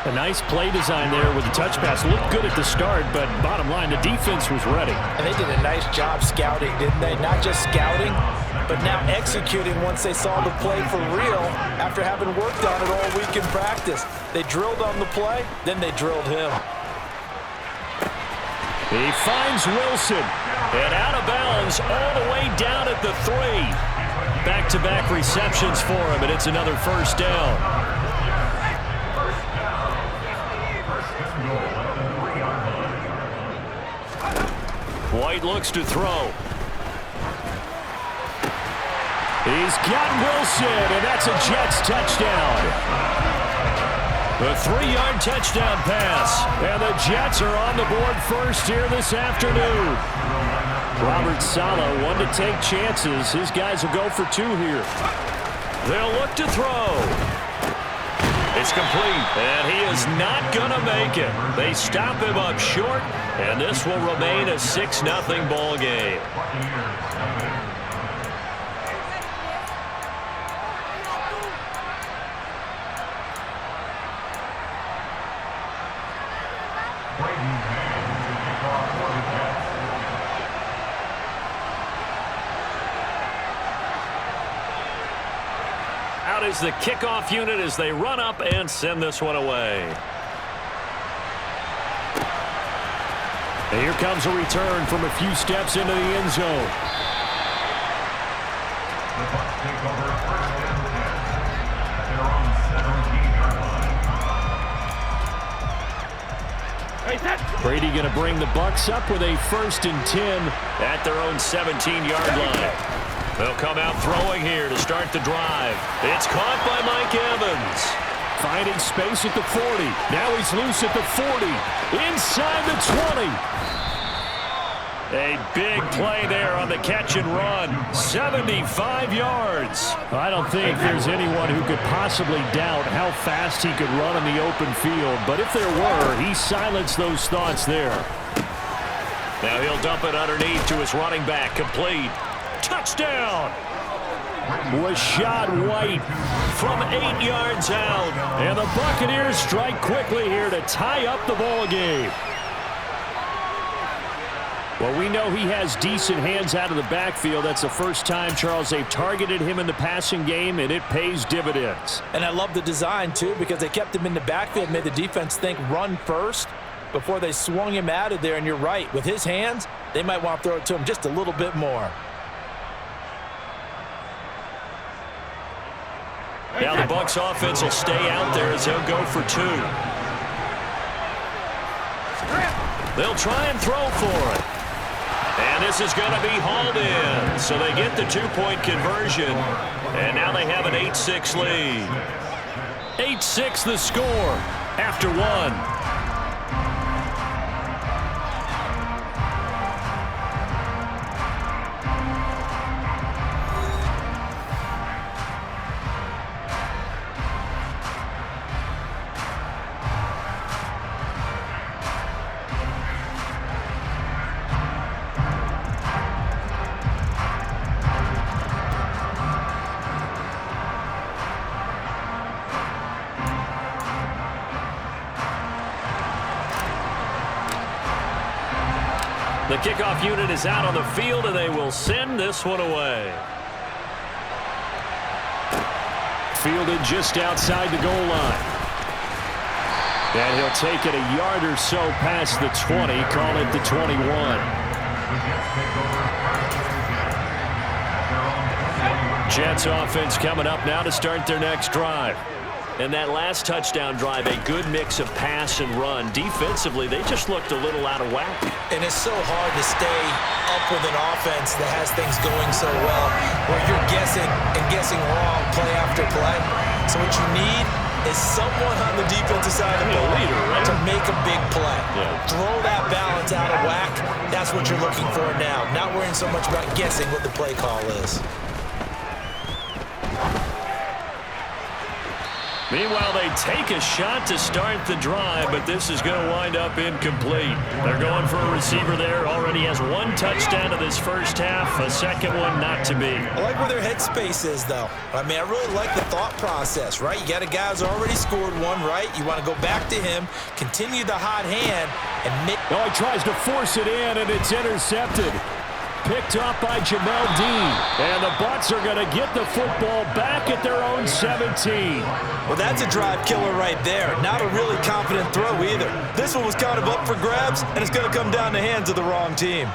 A nice play design there with the touch pass. Looked good at the start, but bottom line, the defense was ready. And they did a nice job scouting, didn't they? Not just scouting, but now executing once they saw the play for real after having worked on it all week in practice. They drilled on the play, then they drilled him. He finds Wilson, and out of bounds all the way down at the 3. Back-to-back receptions for him, and it's another first down. White looks to throw. He's got Wilson, and that's a Jets touchdown. The 3-yard touchdown pass, and the Jets are on the board first here this afternoon. Robert Saleh wanted to take chances. His guys will go for 2 here. They'll look to throw. It's complete, and he is not going to make it. They stop him up short, and this will remain a 6-0 ball game. Out is the kickoff unit as they run up and send this one away. And here comes a return from a few steps into the end zone. The Bucs take over first and 10. They're on 17-yard line. Brady going to bring the Bucs up with a 1st and 10 at their own 17-yard line. They'll come out throwing here to start the drive. It's caught by Mike Evans. Finding space at the 40. Now he's loose at the 40. Inside the 20. A big play there on the catch and run. 75 yards. I don't think there's anyone who could possibly doubt how fast he could run in the open field. But if there were, he silenced those thoughts there. Now he'll dump it underneath to his running back. Complete. Touchdown! Rashad White from 8 yards out. And the Buccaneers strike quickly here to tie up the ball game. Well, we know he has decent hands out of the backfield. That's the first time, Charles, they've targeted him in the passing game, and it pays dividends. And I love the design, too, because they kept him in the backfield, made the defense think run first before they swung him out of there. And you're right, with his hands, they might want to throw it to him just a little bit more. Now the Bucs offense will stay out there as they'll go for 2. They'll try and throw for it. And this is going to be hauled in. So they get the 2-point conversion. And now they have an 8-6 lead. 8-6 the score after 1. The kickoff unit is out on the field, and they will send this one away. Fielded just outside the goal line. And he'll take it a yard or so past the 20, call it the 21. Jets offense coming up now to start their next drive. And that last touchdown drive, a good mix of pass and run. Defensively, they just looked a little out of whack. And it's so hard to stay up with an offense that has things going so well, where you're guessing and guessing wrong play after play. So what you need is someone on the defensive side of the ball to make a big play. Throw that balance out of whack. That's what you're looking for now. Not worrying so much about guessing what the play call is. Meanwhile, they take a shot to start the drive, but this is going to wind up incomplete. They're going for a receiver there. Already has one touchdown in this first half, a second one not to be. I like where their headspace is, though. I mean, I really like the thought process, right? You got a guy who's already scored one, right? You want to go back to him, continue the hot hand, and make... Oh, he tries to force it in, and it's intercepted. Picked off by Jamel Dean. And the Bucs are going to get the football back at their own 17. Well, that's a drive killer right there. Not a really confident throw either. This one was kind of up for grabs, and it's going to come down the hands of the wrong team.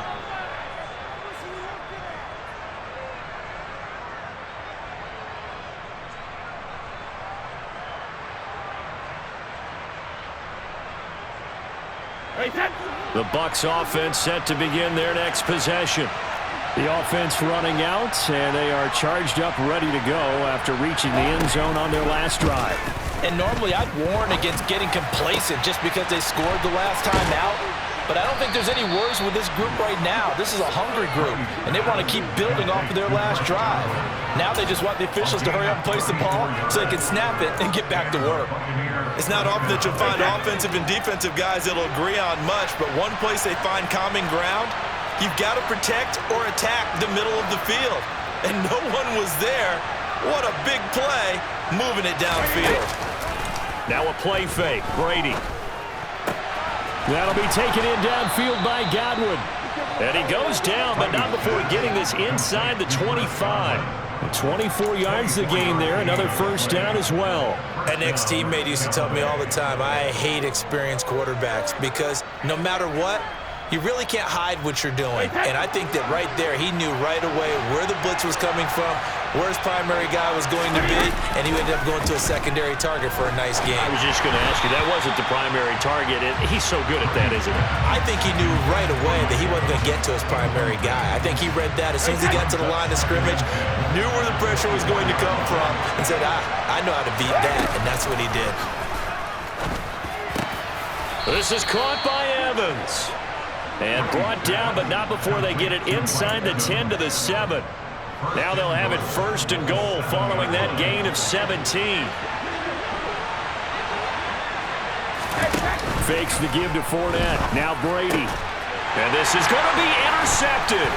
The Bucs offense set to begin their next possession. The offense running out, and they are charged up, ready to go after reaching the end zone on their last drive. And normally I'd warn against getting complacent just because they scored the last time out. But I don't think there's any worries with this group right now. This is a hungry group, and they want to keep building off of their last drive. Now they just want the officials to hurry up and place the ball so they can snap it and get back to work. It's not often that you'll find offensive and defensive guys that'll agree on much, but one place they find common ground, you've got to protect or attack the middle of the field. And no one was there. What a big play, moving it downfield. Now a play fake, Brady. That'll be taken in downfield by Godwin. And he goes down, but not before getting this inside the 25. 24 yards the game there, another first down as well. An ex-teammate used to tell me all the time, I hate experienced quarterbacks because no matter what, you really can't hide what you're doing. And I think that right there, he knew right away where the blitz was coming from, where his primary guy was going to be, and he ended up going to a secondary target for a nice game. I was just going to ask you, that wasn't the primary target. He's so good at that, isn't he? I think he knew right away that he wasn't going to get to his primary guy. I think he read that as soon as he got to the line of scrimmage, knew where the pressure was going to come from, and said, I know how to beat that, and that's what he did. This is caught by Evans. And brought down, but not before they get it inside the 10 to the 7. Now they'll have it first and goal following that gain of 17. Fakes the give to Fournette. Now Brady. And this is going to be intercepted.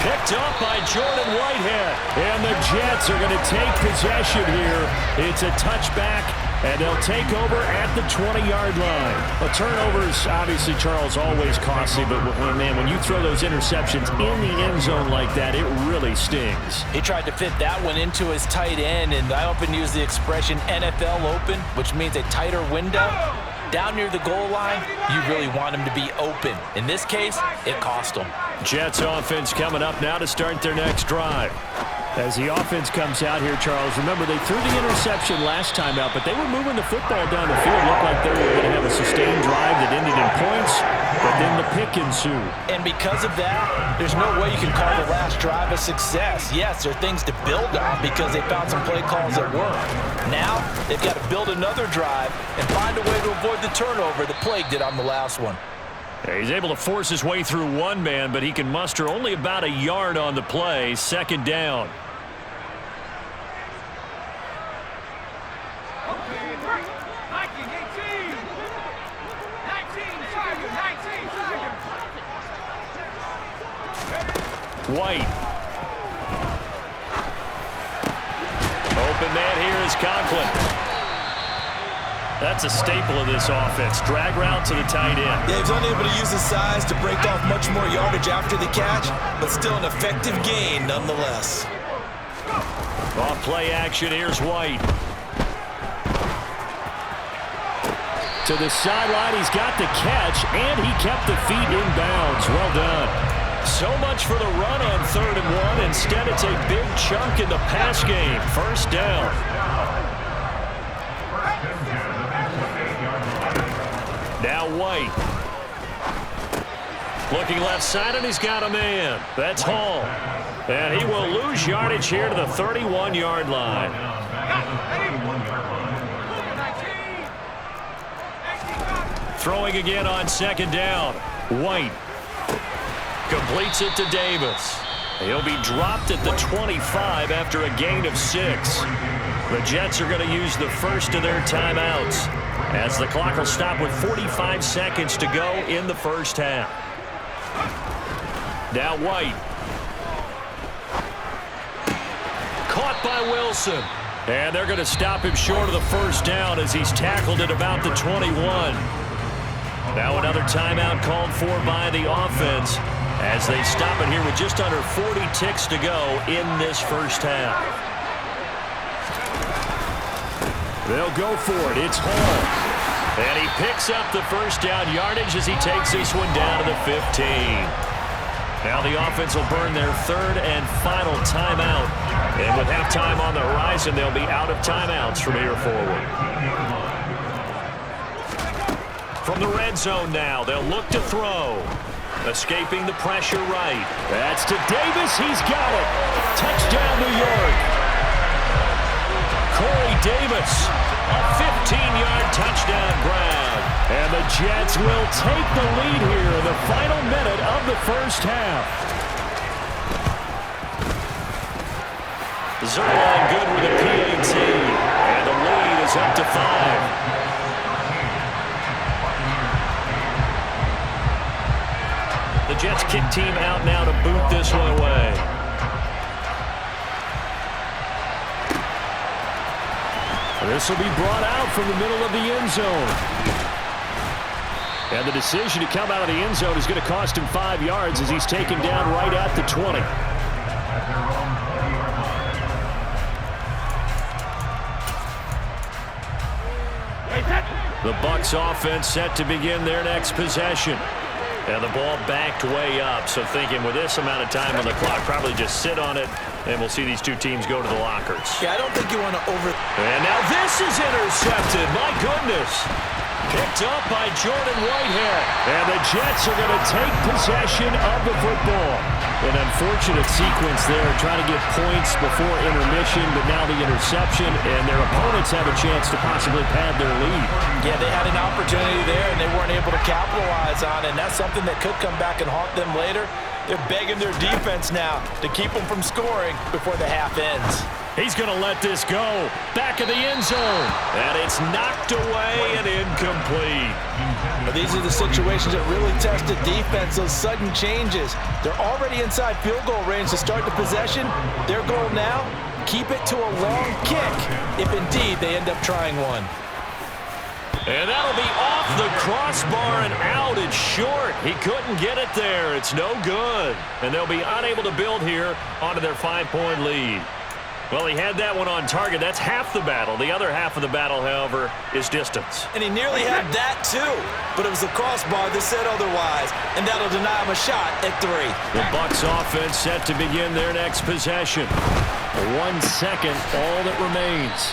Picked up by Jordan Whitehead. And the Jets are going to take possession here. It's a touchback. And they'll take over at the 20-yard line. Well, turnovers, obviously, Charles, always costly. But, man, when you throw those interceptions in the end zone like that, it really stings. He tried to fit that one into his tight end, and I often use the expression NFL open, which means a tighter window. Down near the goal line, you really want him to be open. In this case, it cost him. Jets offense coming up now to start their next drive. As the offense comes out here, Charles, remember they threw the interception last time out, but they were moving the football down the field. Looked like they were going to have a sustained drive that ended in points, but then the pick ensued. And because of that, there's no way you can call the last drive a success. Yes, there are things to build on because they found some play calls that work. Now, they've got to build another drive and find a way to avoid the turnover that plagued it on the last one. Yeah, he's able to force his way through one man, but he can muster only about a yard on the play. Second down. White. Open man here is Conklin. That's a staple of this offense. Drag route to the tight end. Yeah, he was unable to use his size to break off much more yardage after the catch, but still an effective gain nonetheless. Off play action, here's White. To the sideline, he's got the catch, and he kept the feet in bounds. Well done. So much for the run on 3rd and 1. Instead, it's a big chunk in the pass game. First down. Now White. Looking left side, and he's got a man. That's Hall. And he will lose yardage here to the 31-yard line. Throwing again on 2nd down. White. Completes it to Davis. He'll be dropped at the 25 after a gain of 6. The Jets are going to use the first of their timeouts as the clock will stop with 45 seconds to go in the first half. Now White. Caught by Wilson. And they're going to stop him short of the first down as he's tackled at about the 21. Now another timeout called for by the offense as they stop it here with just under 40 ticks to go in this first half. They'll go for it. It's Hall. And he picks up the first down yardage as he takes this one down to the 15. Now the offense will burn their third and final timeout. And with halftime on the horizon, they'll be out of timeouts from here forward. From the red zone now, they'll look to throw. Escaping the pressure right. That's to Davis. He's got it. Touchdown, New York. Corey Davis, a 15-yard touchdown grab. And the Jets will take the lead here in the final minute of the first half. Zerline good with a PAT. And the lead is up to 5. The Jets kick team out now to boot this one away. This will be brought out from the middle of the end zone. And the decision to come out of the end zone is going to cost him 5 yards as he's taken down right at the 20. The Bucs offense set to begin their next possession. And the ball backed way up, so thinking with this amount of time on the clock, probably just sit on it, and we'll see these two teams go to the lockers. Yeah, I don't think you want to And now this is intercepted. My goodness. Picked up by Jordan Whitehead. And the Jets are going to take possession of the football. An unfortunate sequence there, trying to get points before intermission, but now the interception, and their opponents have a chance to possibly pad their lead. Yeah, they had an opportunity there, and they weren't able to capitalize on it, and that's something that could come back and haunt them later. They're begging their defense now to keep them from scoring before the half ends. He's going to let this go. Back of the end zone. And it's knocked away and incomplete. But these are the situations that really test the defense, those sudden changes. They're already inside field goal range to start the possession. Their goal now, keep it to a long kick, if indeed they end up trying one. And that'll be off the crossbar and out. It's short. He couldn't get it there. It's no good. And they'll be unable to build here onto their 5-point lead. Well, he had that one on target. That's half the battle. The other half of the battle, however, is distance. And he nearly had that, too. But it was the crossbar that said otherwise. And that'll deny him a shot at 3. The Bucs offense set to begin their next possession. 1 second, all that remains.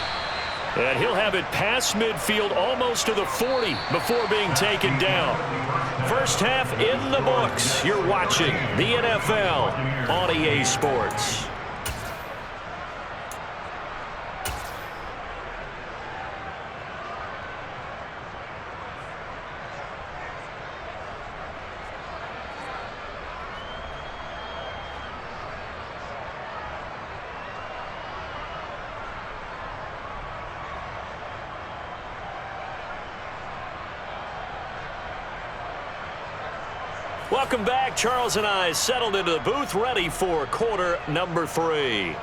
And he'll have it past midfield almost to the 40 before being taken down. First half in the books. You're watching the NFL on EA Sports. Welcome back. Charles and I settled into the booth, ready for quarter number 3.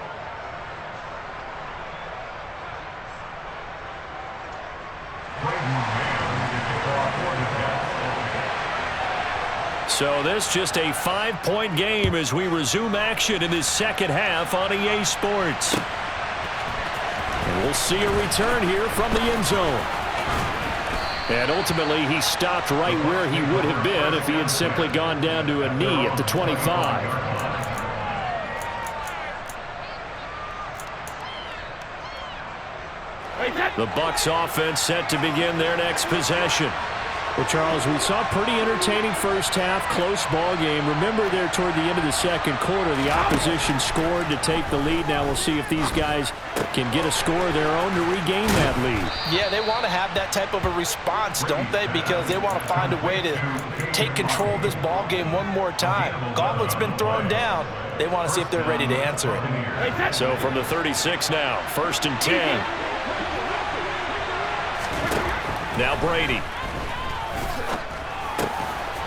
So this just a 5-point game as we resume action in this second half on EA Sports. And we'll see a return here from the end zone. And ultimately, he stopped right where he would have been if he had simply gone down to a knee at the 25. The Bucs offense set to begin their next possession. Well, Charles, we saw a pretty entertaining first half, close ball game. Remember there toward the end of the second quarter, the opposition scored to take the lead. Now we'll see if these guys can get a score of their own to regain that lead. Yeah, they want to have that type of a response, don't they? Because they want to find a way to take control of this ball game one more time. Gauntlet's been thrown down. They want to see if they're ready to answer it. So from the 36 now, 1st and 10. Now Brady.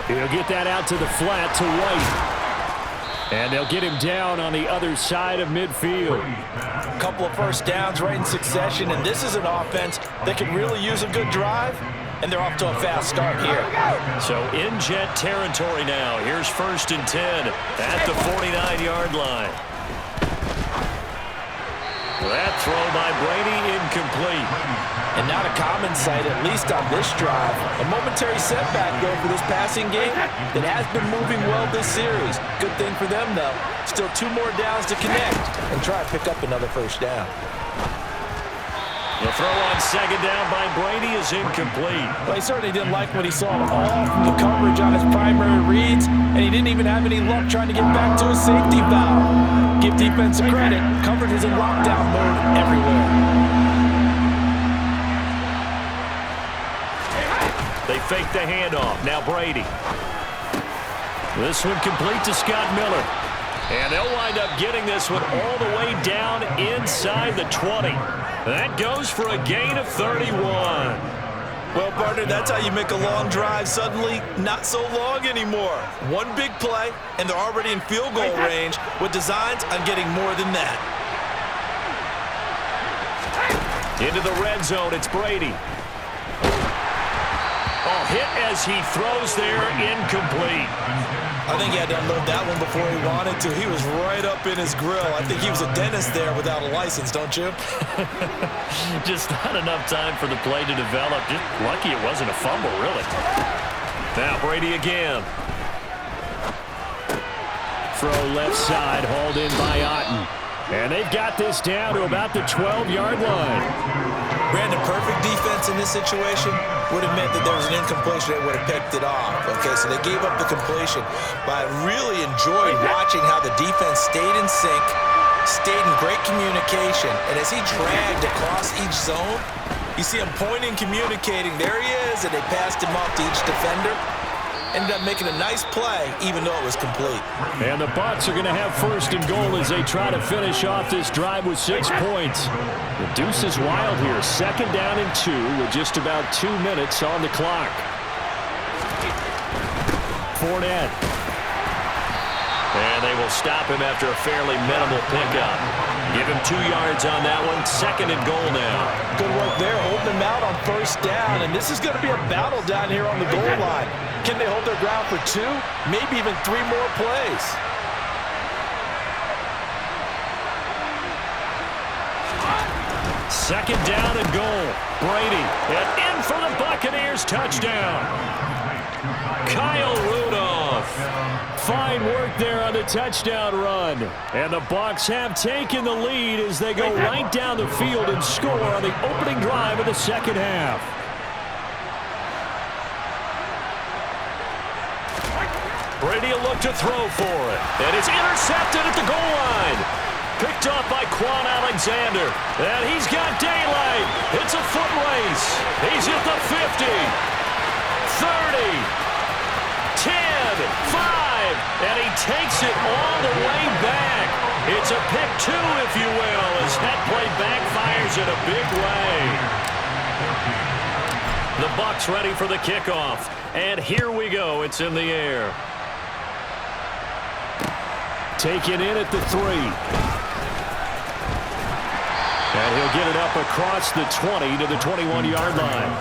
He'll get that out to the flat to White. And they'll get him down on the other side of midfield. A couple of first downs right in succession, and this is an offense that could really use a good drive, and they're off to a fast start here. So in Jet territory now. Here's 1st and 10 at the 49-yard line. That throw by Brady incomplete. And not a common sight, at least on this drive. A momentary setback, though, for this passing game that has been moving well this series. Good thing for them, though. Still 2 more downs to connect and try to pick up another first down. The throw on 2nd down by Brady is incomplete. Well, he certainly didn't like what he saw all from the coverage on his primary reads, and he didn't even have any luck trying to get back to his safety valve. Give defense credit. Coverage is in lockdown mode everywhere. They fake the handoff. Now Brady. This one complete to Scott Miller. And they'll wind up getting this one all the way down inside the 20. That goes for a gain of 31. Well, partner, that's how you make a long drive suddenly not so long anymore. One big play, and they're already in field goal range with designs on getting more than that. Into the red zone, it's Brady. Oh, hit as he throws there, incomplete. I think he had to unload that one before he wanted to. He was right up in his grill. I think he was a dentist there without a license, don't you? Just not enough time for the play to develop. Just lucky it wasn't a fumble, really. Now Brady again. Throw left side, hauled in by Otten. And they've got this down to about the 12-yard line. Brandon, perfect defense in this situation would have meant that there was an incompletion that would have picked it off. Okay, so they gave up the completion. But I really enjoyed watching how the defense stayed in sync, stayed in great communication. And as he dragged across each zone, you see him pointing, communicating. There he is, and they passed him off to each defender. Ended up making a nice play, even though it was complete. And the Bucs are going to have 1st and goal as they try to finish off this drive with 6 points. The deuce is wild here. 2nd down and 2 with just about 2 minutes on the clock. Fournette. And they will stop him after a fairly minimal pickup. Give him 2 yards on that one. 2nd and goal now. Good work there, holding him out on 1st down. And this is going to be a battle down here on the goal line. Can they hold their ground for 2, maybe even 3 more plays? Second down and goal. Brady, and in for the Buccaneers, touchdown. Kyle Rudolph. Fine work there on the touchdown run. And the Bucs have taken the lead as they go right down the field and score on the opening drive of the second half. Brady will look to throw for it. And it's intercepted at the goal line. Picked off by Quan Alexander. And he's got daylight. It's a foot race. He's at the 50, 30, 10, 5, and he takes it all the way back. It's a pick 2, if you will, as that play backfires in a big way. The Bucs ready for the kickoff. And here we go. It's in the air. Taken in at the 3. And he'll get it up across the 20 to the 21-yard line.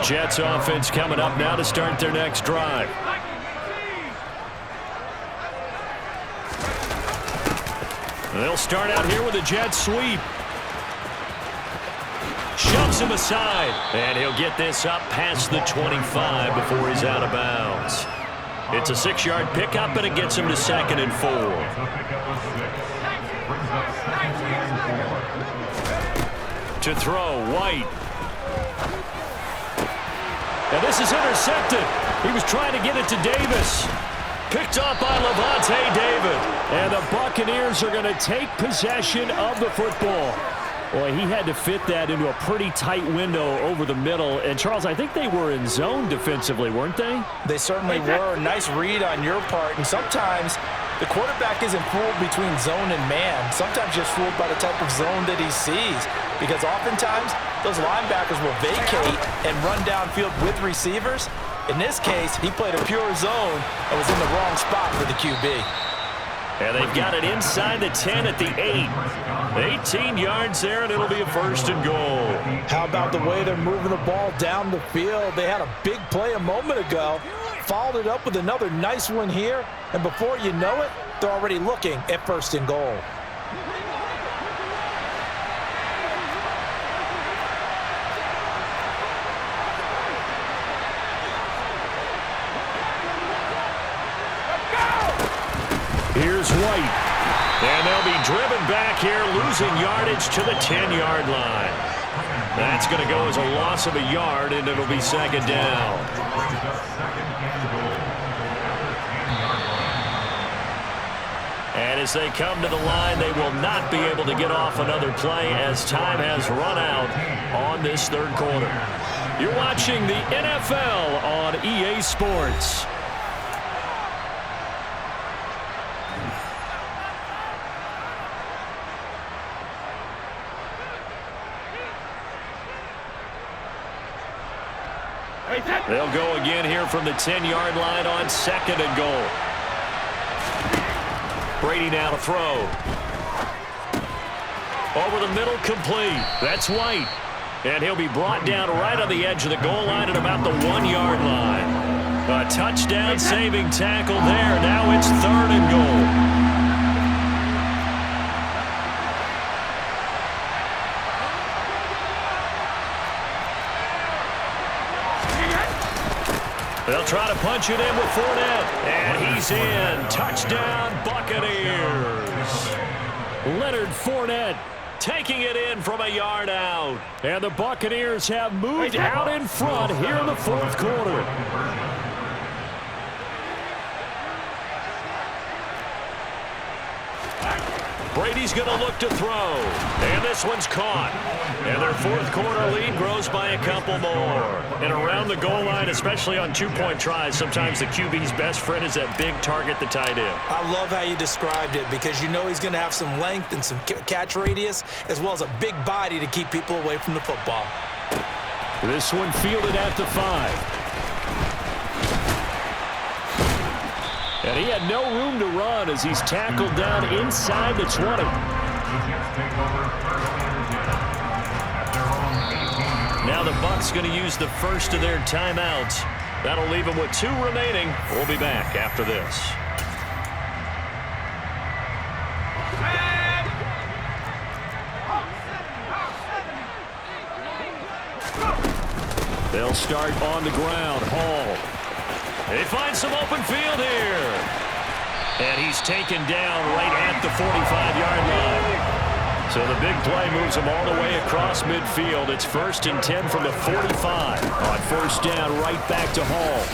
Jets offense coming up now to start their next drive. They'll start out here with a jet sweep. Shoves him aside. And he'll get this up past the 25 before he's out of bounds. It's a 6-yard pickup, and it gets him to 2nd and 4. To throw, White. And this is intercepted. He was trying to get it to Davis. Picked up by Levante David. And the Buccaneers are going to take possession of the football. Boy, he had to fit that into a pretty tight window over the middle. And, Charles, I think they were in zone defensively, weren't they? They certainly were. Nice read on your part. And sometimes the quarterback isn't fooled between zone and man. Sometimes just fooled by the type of zone that he sees. Because oftentimes, those linebackers will vacate and run downfield with receivers. In this case, he played a pure zone and was in the wrong spot for the QB. And they've got it inside the 10 at the 8. 18 yards there, and it'll be a 1st and goal. How about the way they're moving the ball down the field? They had a big play a moment ago, followed it up with another nice one here, and before you know it, they're already looking at 1st and goal. Here's White. And they'll be driven back here, losing yardage to the 10-yard line. That's going to go as a loss of a yard, and it'll be 2nd down. And as they come to the line, they will not be able to get off another play as time has run out on this 3rd quarter. You're watching the NFL on EA Sports. They'll go again here from the 10-yard line on 2nd and goal. Brady now to throw. Over the middle, complete. That's White. And he'll be brought down right on the edge of the goal line at about the 1-yard line. A touchdown-saving tackle there. Now it's 3rd and goal. They'll try to punch it in with Fournette. And he's in. Touchdown, Buccaneers. Leonard Fournette taking it in from a yard out. And the Buccaneers have moved out in front here in the 4th quarter. Brady's going to look to throw. And this one's caught. And their 4th quarter lead grows by a couple more. And around the goal line, especially on 2-point tries, sometimes the QB's best friend is that big target, the tight end. I love how you described it because you know he's going to have some length and some catch radius as well as a big body to keep people away from the football. This one fielded at the 5. And he had no room to run as he's tackled down inside the 20. Now the Bucs going to use the first of their timeouts. That'll leave them with 2 remaining. We'll be back after this. They'll start on the ground. Hall. They find some open field here. And he's taken down right at the 45-yard line. So the big play moves him all the way across midfield. It's 1st and 10 from the 45. On 1st down, right back to Hall.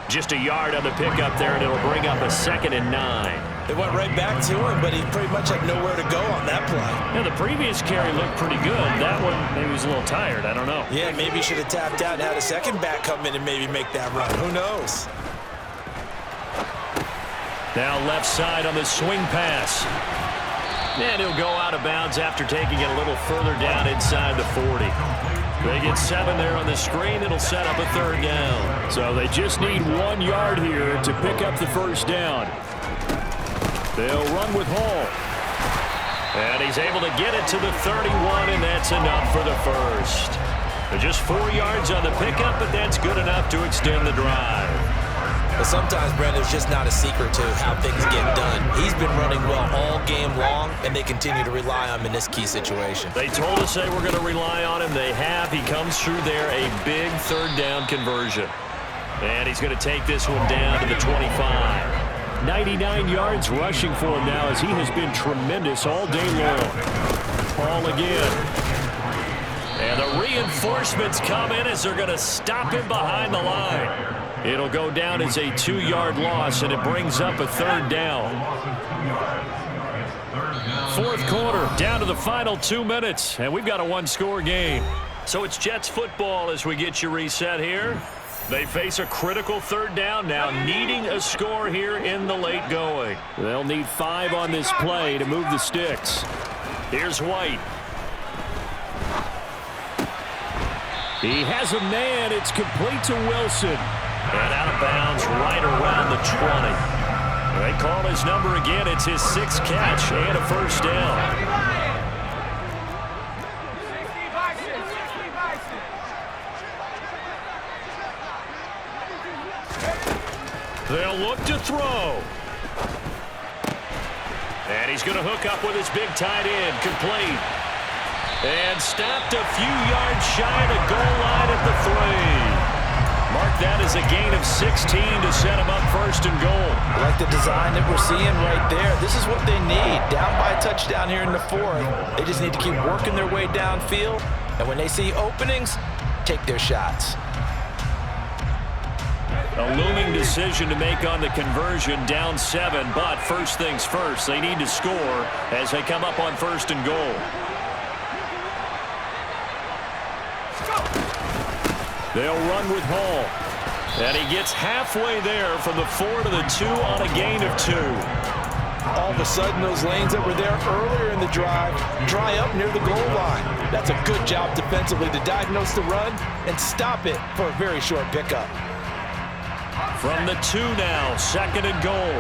Just a yard on the pickup there, and it'll bring up a 2nd and 9. They went right back to him, but he pretty much had nowhere to go on that play. Yeah, the previous carry looked pretty good. That one, maybe he was a little tired. I don't know. Yeah, maybe he should have tapped out and had a second back come in and maybe make that run. Who knows? Now left side on the swing pass. And he'll go out of bounds after taking it a little further down inside the 40. They get 7 there on the screen. It'll set up a 3rd down. So they just need 1 yard here to pick up the 1st down. They'll run with Hall. And he's able to get it to the 31, and that's enough for the 1st. Just 4 yards on the pickup, but that's good enough to extend the drive. But sometimes, Brent, there's just not a secret to how things get done. He's been running well all game long, and they continue to rely on him in this key situation. They told us they were going to rely on him. They have. He comes through there, a big 3rd down conversion. And he's going to take this one down to the 25. 99 yards rushing for him now as he has been tremendous all day long. Ball again. And the reinforcements come in as they're going to stop him behind the line. It'll go down as a 2-yard loss, and it brings up a 3rd down. 4th quarter, down to the final 2 minutes, and we've got a 1-score game. So it's Jets football as we get you reset here. They face a critical 3rd down now, needing a score here in the late going. They'll need 5 on this play to move the sticks. Here's White. He has a man. It's complete to Wilson. And out of bounds right around the 20. They call his number again. It's his 6th catch and a 1st down. They'll look to throw. And he's going to hook up with his big tight end. Complete. And stopped a few yards shy of the goal line at the 3. Mark that as a gain of 16 to set him up 1st and goal. I like the design that we're seeing right there. This is what they need. Down by a touchdown here in the 4th. They just need to keep working their way downfield. And when they see openings, take their shots. A looming decision to make on the conversion, down 7. But first things first, they need to score as they come up on 1st and goal. They'll run with Hall. And he gets halfway there from the 4 to the 2 on a gain of 2. All of a sudden, those lanes that were there earlier in the drive dry up near the goal line. That's a good job defensively to diagnose the run and stop it for a very short pickup. From the 2 now, 2nd and goal.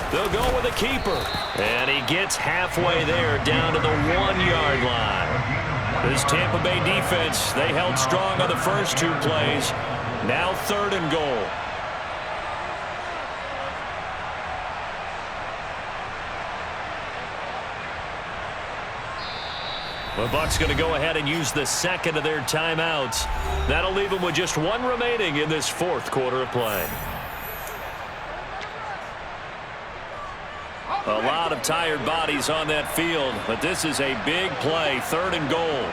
They'll go with a keeper. And he gets halfway there down to the 1-yard line. This Tampa Bay defense, they held strong on the first 2 plays. Now 3rd and goal. The Bucs going to go ahead and use the 2nd of their timeouts. That'll leave them with just 1 remaining in this 4th quarter of play. A lot of tired bodies on that field, but this is a big play, 3rd and goal.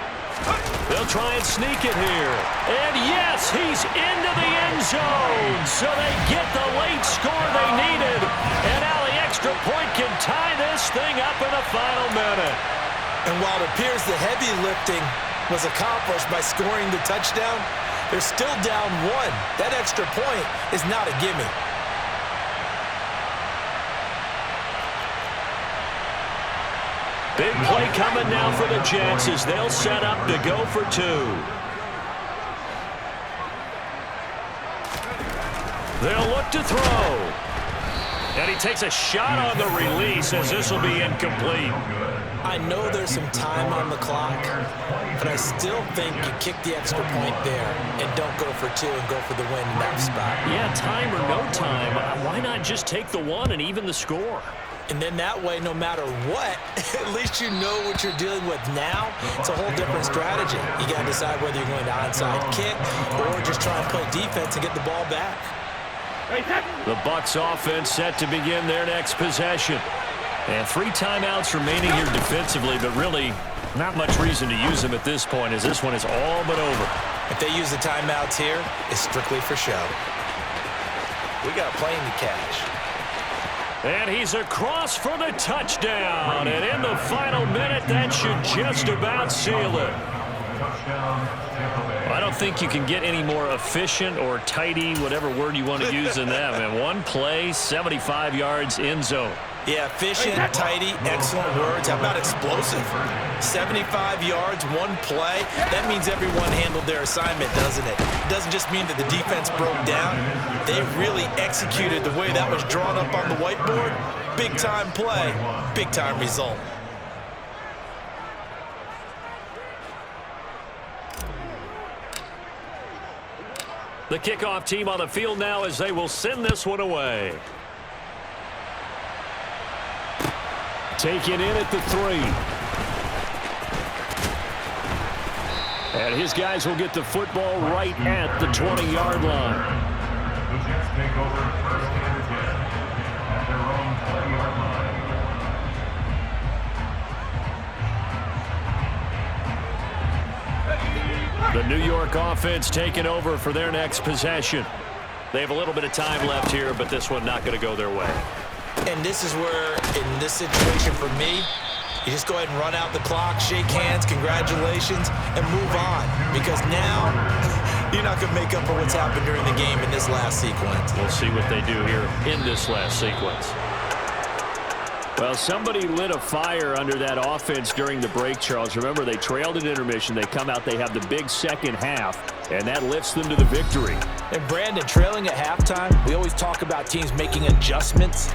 They'll try and sneak it here. And yes, he's into the end zone. So they get the late score they needed. And now the extra point can tie this thing up in the final minute. And while it appears the heavy lifting was accomplished by scoring the touchdown, they're still down 1. That extra point is not a gimme. Big play coming now for the Jets as they'll set up to go for 2. They'll look to throw. And he takes a shot on the release as this will be incomplete. I know there's some time on the clock, but I still think you kick the extra point there and don't go for 2 and go for the win in that spot. Yeah, time or no time, why not just take the 1 and even the score? And then that way, no matter what, at least you know what you're dealing with now. It's a whole different strategy. You got to decide whether you're going to onside kick or just try and play defense and get the ball back. The Bucs offense set to begin their next possession. And 3 timeouts remaining here defensively, but really not much reason to use them at this point as this one is all but over. If they use the timeouts here, it's strictly for show. We got a plane to catch. And he's across for the touchdown. And in the final minute, that should just about seal it. I don't think you can get any more efficient or tidy, whatever word you want to use in that. Man, 1 play, 75 yards, end zone. Yeah, efficient, tidy, excellent words. How about explosive? 75 yards, 1 play. That means everyone handled their assignment, doesn't it? It doesn't just mean that the defense broke down. They really executed the way that was drawn up on the whiteboard. Big-time play, big-time result. The kickoff team on the field now as they will send this one away. Taken in at the 3. And his guys will get the football right at the 20-yard line. over 1st and 10 at their own 20-yard line. The New York offense taking over for their next possession. They have a little bit of time left here, but this one not going to go their way. And this is where, in this situation for me, you just go ahead and run out the clock, shake hands, congratulations, and move on. Because now, you're not going to make up for what's happened during the game in this last sequence. We'll see what they do here in this last sequence. Well, somebody lit a fire under that offense during the break, Charles. Remember, they trailed at intermission. They come out, they have the big second half, and that lifts them to the victory. And Brandon, trailing at halftime, we always talk about teams making adjustments.